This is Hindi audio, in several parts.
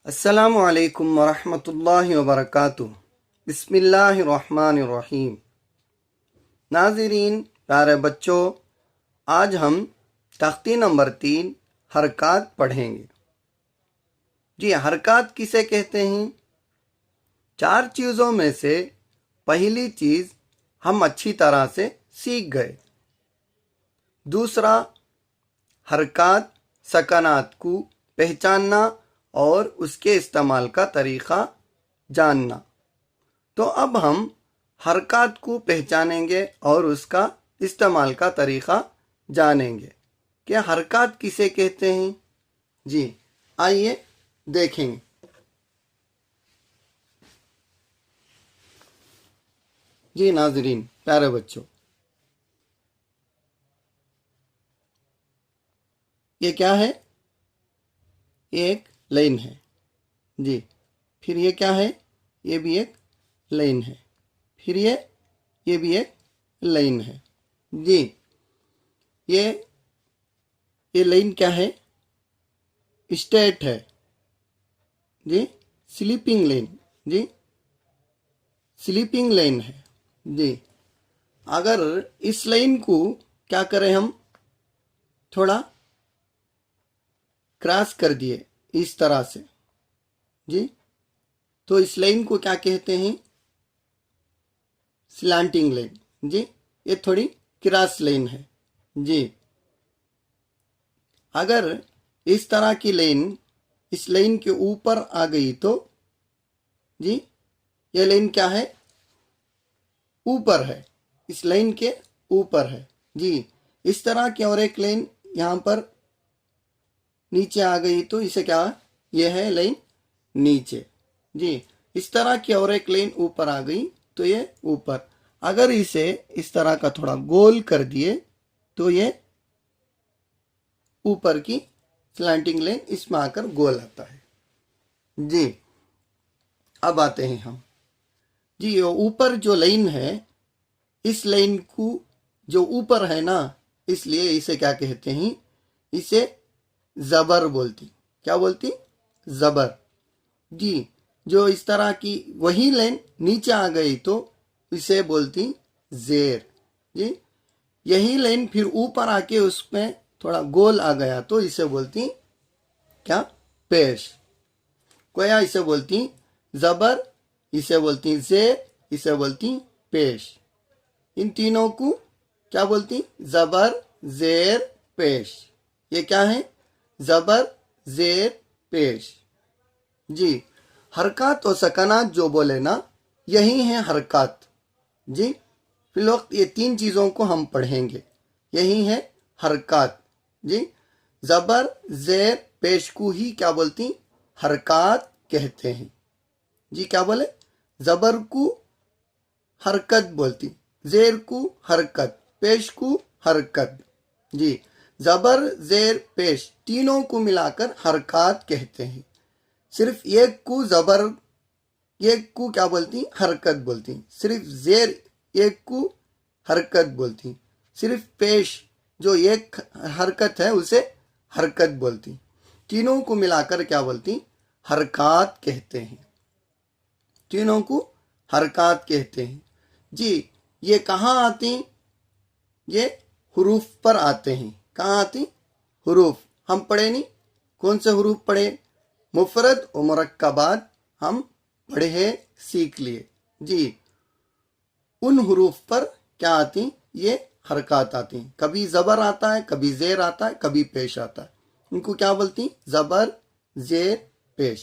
अस्सलामु अलैकुम वरहमतुल्लाहि वबरकातुह। बिस्मिल्लाहिर्रहमानिर्रहीम। नाज़रीन, प्यारे बच्चों, आज हम तख्ती नंबर 3 हरकात पढ़ेंगे। जी, हरकात किसे कहते हैं? 4 चीज़ों में से पहली चीज़ हम अच्छी तरह से सीख गए। दूसरा, हरकात सकनात को पहचानना और उसके इस्तेमाल का तरीक़ा जानना। तो अब हम हरकात को पहचानेंगे और उसका इस्तेमाल का तरीक़ा जानेंगे कि हरकात किसे कहते हैं। जी, आइए देखेंगे। जी नाज़रीन, प्यारे बच्चों, ये क्या है? एक लाइन है। जी, फिर ये क्या है? ये भी एक लाइन है। फिर ये भी एक लाइन है। जी, ये लाइन क्या है? स्टेट है। जी, स्लीपिंग लाइन। जी, स्लीपिंग लाइन है। जी, अगर इस लाइन को क्या करें, हम थोड़ा क्रॉस कर दिए इस तरह से। जी, तो इस लाइन को क्या कहते हैं? Slanting line. जी, ये थोड़ी क्रॉस लाइन है। जी, अगर इस तरह की लाइन इस लाइन के ऊपर आ गई तो जी, ये लाइन क्या है? ऊपर है। इस लाइन के ऊपर है। जी, इस तरह की और एक लाइन यहाँ पर नीचे आ गई तो इसे क्या? ये है लाइन नीचे। जी, इस तरह की और एक लाइन ऊपर आ गई तो ये ऊपर। अगर इसे इस तरह का थोड़ा गोल कर दिए तो ये ऊपर की स्लैंटिंग लाइन इसमें आकर गोल आता है। जी, अब आते हैं हम। जी, ये ऊपर जो लाइन है, इस लाइन को जो ऊपर है ना, इसलिए इसे क्या कहते हैं? इसे जबर बोलती। क्या बोलती? जबर। जी, जो इस तरह की वही लाइन नीचे आ गई तो इसे बोलती जेर। जी, यही लाइन फिर ऊपर आके उसमें थोड़ा गोल आ गया तो इसे बोलती क्या? पेश। कोया इसे बोलती जबर, इसे बोलती जेर, इसे बोलती पेश। इन तीनों को क्या बोलती? जबर, जेर, पेश। ये क्या है? जबर, जेर, पेश। जी, हरकत और सकनात जो बोले ना, यही है हरकत। जी, फिर वक्त ये 3 चीज़ों को हम पढ़ेंगे। यही है हरकत। जी, जबर, जेर, पेश को ही क्या बोलती? हरकत कहते हैं। जी, क्या बोले? जबर को हरकत बोलती, जेर को हरकत, पेश को हरकत। जी, जबर, जेर, पेश तीनों को मिलाकर हरकत कहते हैं। सिर्फ एक को जबर, एक को क्या बोलती? हरकत बोलती। सिर्फ जेर एक को हरकत बोलती। सिर्फ पेश जो एक हरकत है उसे हरकत बोलती। तीनों को मिलाकर क्या बोलती? हरकत कहते हैं। तीनों को हरकत कहते हैं। जी, ये कहाँ आती? ये हुरूफ पर आते हैं। कहाँ आती? हुरूफ। हम पढ़े नहीं? कौन से हुरूफ पढ़े? मुफरद और मुरक्कबात हम पढ़े हैं, सीख लिए। जी, उन हुरूफ पर क्या आती? ये हरकत आती। कभी जबर आता है, कभी जेर आता है, कभी पेश आता है। इनको क्या बोलती? जबर, जेर, पेश।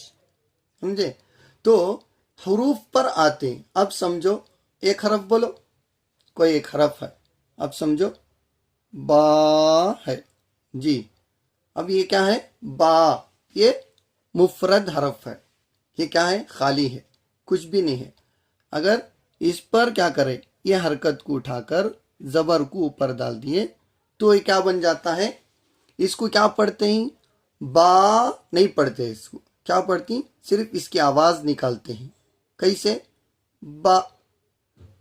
समझे? तो हुरूफ पर आते। अब समझो, एक हरफ बोलो। कोई एक हरफ है। अब समझो, बा है। जी, अब ये क्या है? बा। ये मुफरद हरफ है। ये क्या है? खाली है, कुछ भी नहीं है। अगर इस पर क्या करें? ये हरकत को उठाकर जबर को ऊपर डाल दिए तो ये क्या बन जाता है? इसको क्या पढ़ते हैं? बा नहीं पढ़ते। इसको क्या पढ़ती? सिर्फ इसकी आवाज निकालते हैं। कैसे? बा,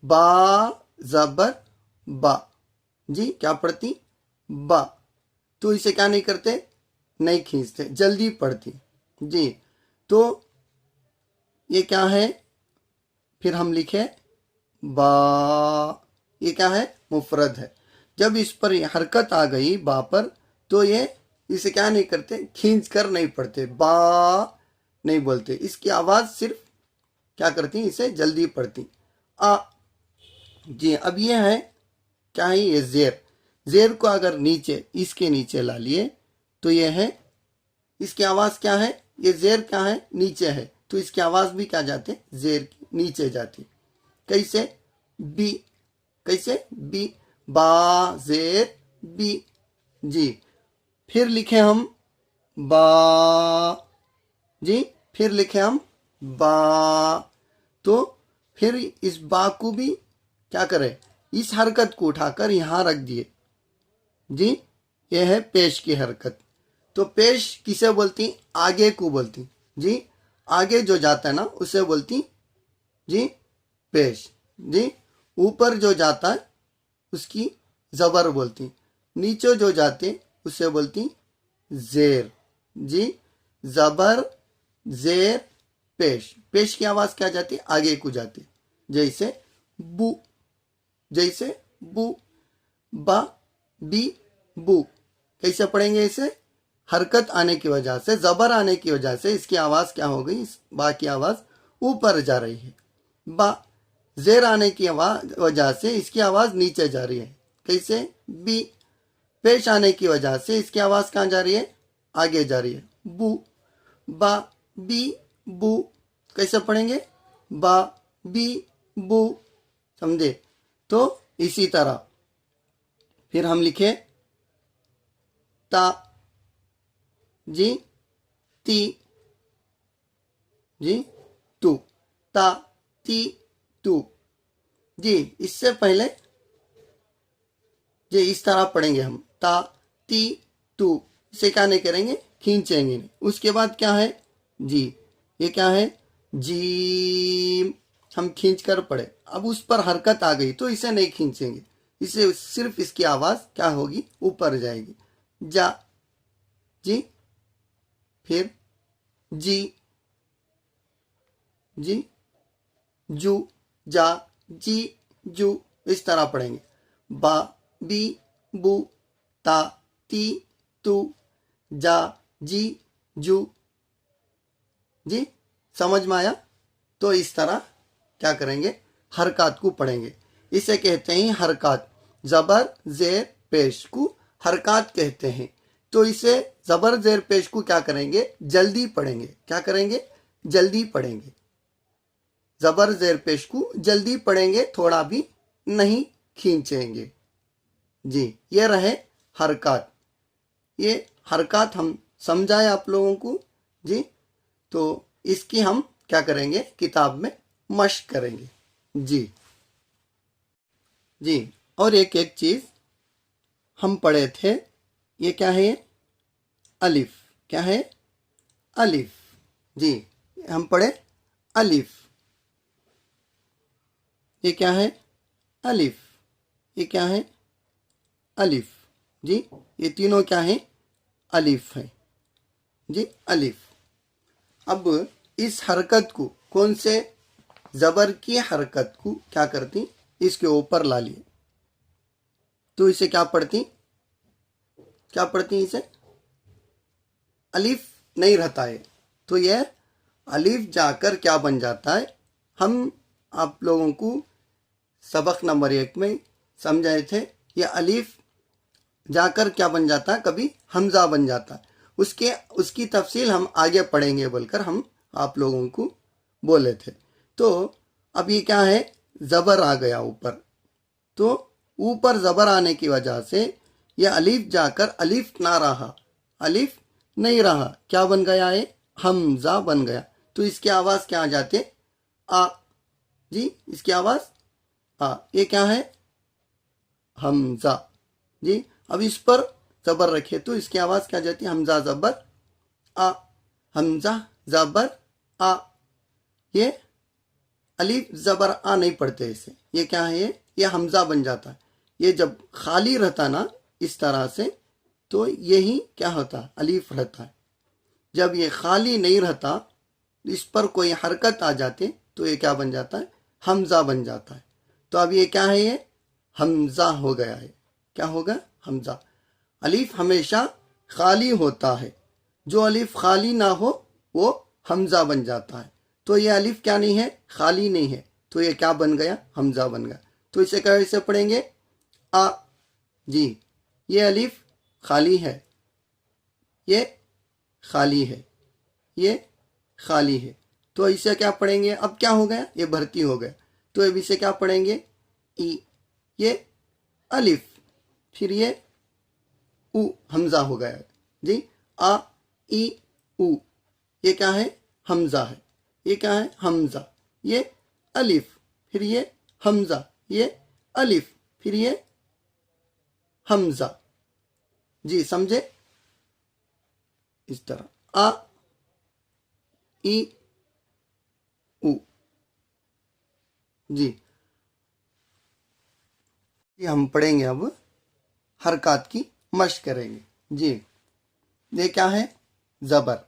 बा, जबर, बा। जी, क्या पढ़ती? बा। तो इसे क्या नहीं करते? नहीं खींचते, जल्दी पढ़ती। जी, तो ये क्या है, फिर हम लिखे बा, ये क्या है, मुफरद है। जब इस पर हरकत आ गई बा पर, तो ये इसे क्या नहीं करते, खींच कर नहीं पढ़ते, बा नहीं बोलते, इसकी आवाज सिर्फ क्या करती, इसे जल्दी पढ़ती, आ। जी, अब ये है क्या है, ये जेर। जेर को अगर नीचे, इसके नीचे ला लिए तो ये है, इसकी आवाज क्या है, ये जेर क्या है, नीचे है, तो इसकी आवाज भी क्या जाते, जेर नीचे जाती। कैसे, बी, कैसे, बी, बा जेर बी। जी, फिर लिखे हम बा, जी, फिर लिखे हम बा। तो फिर इस बा को भी क्या करें, इस हरकत को उठाकर यहां रख दिए। जी, यह है पेश की हरकत। तो पेश किसे बोलती, आगे को बोलती। जी, आगे जो जाता है ना उसे बोलती जी पेश। जी, ऊपर जो जाता है उसकी जबर बोलती, नीचे जो जाते उसे बोलती जेर। जी, जबर जेर पेश। पेश की आवाज क्या जाती, आगे को जाती, जैसे बू, जैसे बू, बा बी बू। कैसे पढ़ेंगे इसे, हरकत आने की वजह से, जबर आने की वजह से इसकी आवाज क्या हो गई, इस बा की आवाज ऊपर जा रही है। बा, जेर आने की वजह से इसकी आवाज नीचे जा रही है। कैसे, बी, पेश आने की वजह से इसकी आवाज कहाँ जा रही है, आगे जा रही है, बू, बा बी बू। कैसे पढ़ेंगे, बा बी बू, समझे। तो इसी तरह फिर हम लिखे ता, जी, ती, जी, तू, ता ती तू। जी, इससे पहले जी इस तरह पढ़ेंगे हम, ता ती तू, इसे क्या नहीं करेंगे, खींचेंगे नहीं। उसके बाद क्या है, जी, ये क्या है, जी, हम खींच कर पढ़े। अब उस पर हरकत आ गई तो इसे नहीं खींचेंगे, इसे सिर्फ इसकी आवाज क्या होगी, ऊपर जाएगी। जा, जी, फिर जी, जी, जू, जा, जी, जू, इस तरह पढ़ेंगे। बा बी बू, ता ती तू, जा जी जू। जी, समझ में आया। तो इस तरह क्या करेंगे, हरकत को पढ़ेंगे। इसे कहते हैं हरकत, जबर जेर पेश को हरकत कहते हैं। तो इसे जबर जेर पेश को क्या करेंगे, जल्दी पढ़ेंगे। क्या करेंगे, जल्दी पढ़ेंगे। जबर जेर पेश को जल्दी पढ़ेंगे, थोड़ा भी नहीं खींचेंगे। जी, ये रहे हरकत। ये हरकत हम समझाए आप लोगों को। जी, तो इसकी हम क्या करेंगे, किताब में मश्क करेंगे। जी, जी, और एक एक चीज हम पढ़े थे, ये क्या है, अलिफ। क्या है, अलिफ। जी, हम पढ़े अलिफ। ये क्या है, अलिफ। ये क्या है, अलिफ। जी, ये तीनों क्या है, अलिफ है। जी, अलिफ। अब इस हरकत को, कौन से, जबर की हरकत को क्या करती, इसके ऊपर ला लिए तो इसे क्या पढ़ती, क्या पढ़ती, इसे अलिफ नहीं रहता है तो यह अलिफ जाकर क्या बन जाता है, हम आप लोगों को सबक नंबर 1 में समझाए थे। यह अलिफ जाकर क्या बन जाता है, कभी हमजा बन जाता है। उसकी तफसील हम आगे पढ़ेंगे बोलकर हम आप लोगों को बोले थे। तो अब ये क्या है, जबर आ गया ऊपर, तो ऊपर जबर आने की वजह से यह अलिफ जाकर अलिफ ना रहा, अलिफ नहीं रहा, क्या बन गया है, हमजा बन गया। तो इसकी आवाज क्या आ जाते, आ। जी, इसकी आवाज आ। ये क्या है, हमजा। जी, अब इस पर जबर रखे तो इसकी आवाज क्या जाती है, हमजा जबर आ, हमजा जबर आ। ये अलिफ जबर आ नहीं पढ़ते इसे, ये क्या है, ये हमजा बन जाता है। ये जब खाली रहता ना इस तरह से, तो यही क्या होता, अलिफ रहता है। जब ये खाली नहीं रहता इस पर कोई हरकत आ जाती तो ये क्या बन जाता है, हमजा बन जाता है। तो अब ये क्या है, ये हमजा हो गया है। क्या होगा, हमजा। अलीफ हमेशा खाली होता है, जो अलीफ खाली ना हो वो हमजा बन जाता है। तो ये अलीफ क्या नहीं है, खाली नहीं है, तो ये क्या बन गया, हमजा बन गया। तो इसे कैसे पढ़ेंगे, आ। जी, ये अलीफ खाली है, ये खाली है, ये खाली है, तो इसे क्या पढ़ेंगे, अब क्या हो गया, ये भर्ती हो गया, तो अब इसे क्या पढ़ेंगे, ई। ये अलिफ, फिर ये उ, हमजा हो गया जी। आ ई उ, ये क्या है, हमजा है। ये क्या है, हमजा। ये अलिफ, फिर ये हमजा, ये अलिफ, फिर ये हमजा। जी समझे, इस तरह आ ई उ। जी हम पढ़ेंगे अब हरकत की मश्क करेंगे। जी ये क्या है, जबर।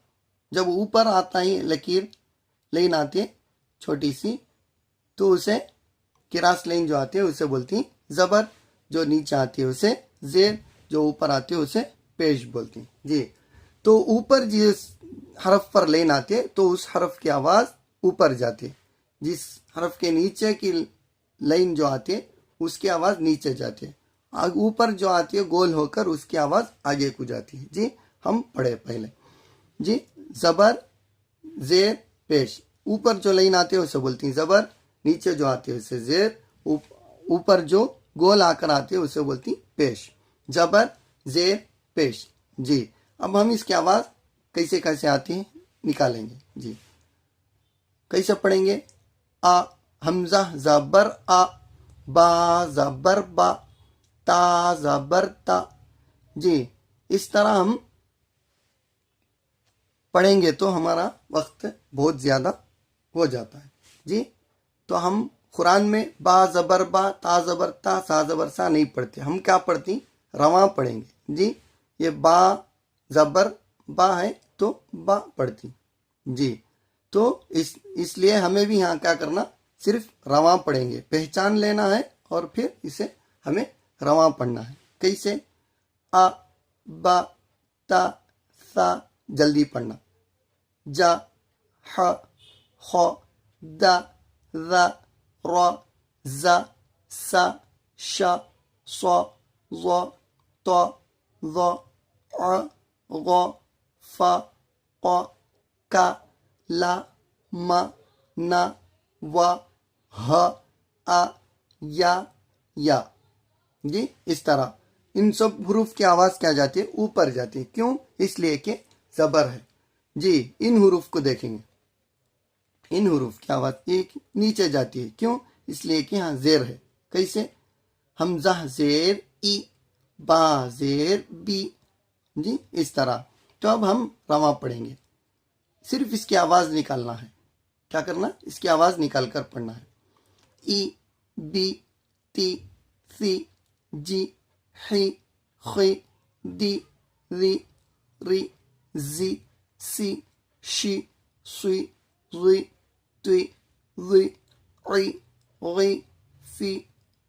जब ऊपर आता ही लकीर लाइन आती है छोटी सी, तो उसे किरास लाइन जो आती है उसे बोलती है जबर। जो नीचे आती है उसे जेर, जो ऊपर आती है उसे पेश बोलती है। जी तो ऊपर जिस हरफ पर लाइन आती है तो उस हरफ की आवाज ऊपर जाती है, जिस हरफ के नीचे की लाइन जो आती है उसकी आवाज नीचे जाती है, ऊपर जो आती है गोल होकर उसकी आवाज आगे को जाती है। जी हम पढ़े पहले। जी जबर जेर पेश, ऊपर जो लाइन आती है उसे बोलती है जबर, नीचे जो आती है उसे जेर, ऊपर जो गोल आकर आती है उसे बोलती है पेश। जबर जेर पेश। जी अब हम इसकी आवाज कैसे कैसे आती है निकालेंगे। जी कैसे पढ़ेंगे, आ हमजा जबर आ, बा जबर बा, ता जबर ता। जी इस तरह हम पढ़ेंगे तो हमारा वक्त बहुत ज़्यादा हो जाता है। जी तो हम कुरान में बा जबर बा, ता जबर ता, सा जबर सा नहीं पढ़ते, हम क्या पढ़ती, रवा पढ़ेंगे। जी ये बा जबर बा है तो बा पढ़ती। जी तो इसलिए हमें भी यहाँ क्या करना, सिर्फ रवा पढ़ेंगे, पहचान लेना है और फिर इसे हमें रवा पढ़ना है। कैसे, आ बा ता सा, जल्दी पढ़ना, जा ह ख दा रा र जा सा श स ज़ त ज़ अ ग फ q का ला म न व ह आ या। जी इस तरह इन सब हुरूफ की आवाज क्या जाती है, ऊपर जाती है। क्यों, इसलिए कि जबर है। जी इन हुरूफ को देखेंगे, इन हुरूफ की आवाज एक नीचे जाती है। क्यों, इसलिए कि यहाँ जेर है। कैसे, हमजा जेर ई, बा जेर बी। जी इस तरह। तो अब हम रवा पढ़ेंगे, सिर्फ इसकी आवाज निकालना है। क्या करना, इसकी आवाज निकाल कर पढ़ना है। ई बी ती सी जी ही खी दी री री जी सी शी सुई जुई तुई जुई ई गई फी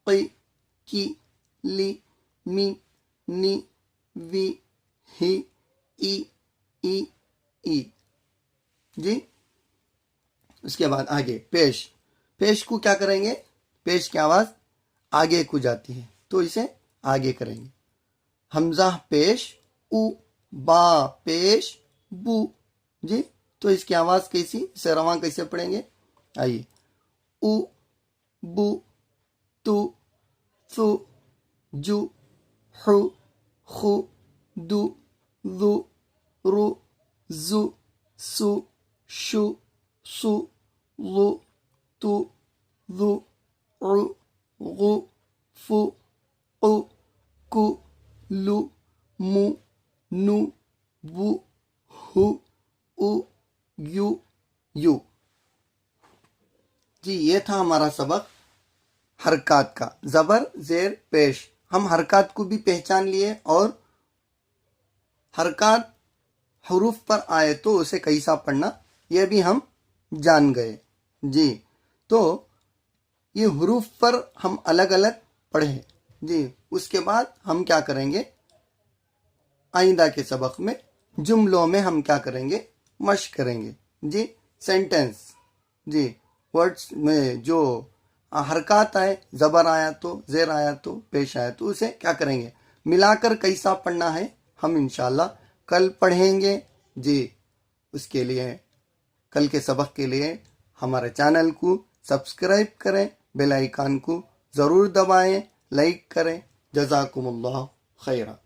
क़ी की ली मी नी वी ही ई। जी उसके बाद आगे पेश। पेश को क्या करेंगे, पेश की आवाज आगे को जाती है तो इसे आगे करेंगे। हमजा पेश उ, बा पेश बू। जी तो इसकी आवाज कैसी, इसे रवा कैसे पढ़ेंगे, आइए। उ बू तु सु जु हु खु दु दु रु जु सु शु सु लु तु दु उ गु फु क़ु कु लु मु नु वु हु उ यू। जी ये था हमारा सबक हरकत का, जबर जेर पेश। हम हरकत को भी पहचान लिए और हरकत हरूफ पर आए तो उसे कैसा पढ़ना यह भी हम जान गए। जी, तो ये हुरूफ पर हम अलग अलग पढ़े। जी, उसके बाद हम क्या करेंगे, आइंदा के सबक में जुमलों में हम क्या करेंगे, मश्क करेंगे। जी, सेंटेंस, जी, वर्ड्स में जो हरकत आए, जबर आया तो, जेर आया तो, पेश आया तो, उसे क्या करेंगे, मिलाकर कैसा पढ़ना है हम इंशाल्लाह कल पढ़ेंगे। जी, उसके लिए कल के सबक के लिए हमारे चैनल को सब्सक्राइब करें, बेल आइकन को ज़रूर दबाएं, लाइक करें। जज़ाकुमुल्लाह खैरा।